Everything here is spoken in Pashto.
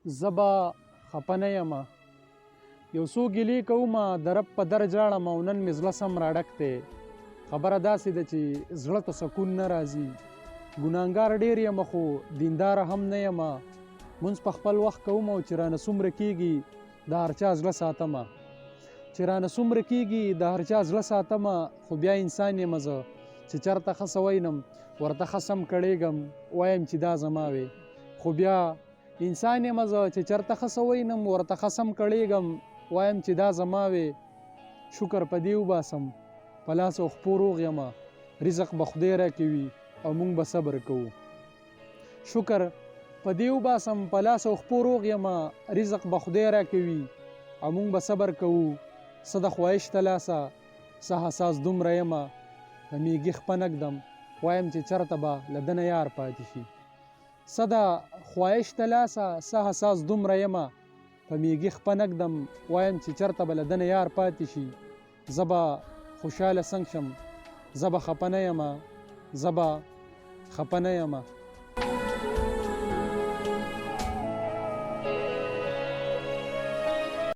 زبا خپنه یمه یو څو ګیلې کومه د رب په در ژاړم او نن مې زړه سم راډک دی خبره داسې ده چې زړه ته سکون نه راځي ګناهګار ډېر یم خو دینداره هم نه یمه مونځ په خپل وخت کوم او چې رانه څومره کېږي د هر چا زړه ساتمه چې رانه څومره کېږي د هر چا زړه ساتمه خو بیا انسان یم زه چې چېرته ښه څه وینم ورته ښه سم کړېږم وایم چې دا زما وې خو بیا انسان یم زه چې چېرته ښه څه وینم ورته ښه سم کړېږم وایم چې دا زما وې شکر په دې وباسم په لاس او خپو روغ یمه رزق به خدای راکوي او موږ به صبر کوو شکر په دې وباسم په لاس او خپو روغ یمه رزق به خدای راکوي او موږ به صبر کوو څه د خواهش ته لاسه څه حساس دومره یمه د میږي خپه نږدم وایم چې چېرته به له ده نه یار پاتې شي څه د خواهش ته لاسه څه حساس دومره یمه په میږي خپه نږدم وایم چې چېرته به له ده نه یار پاتې شي زه به خوشحاله څنګه شم زه به خپه نه یمه زه به خپه نه یمه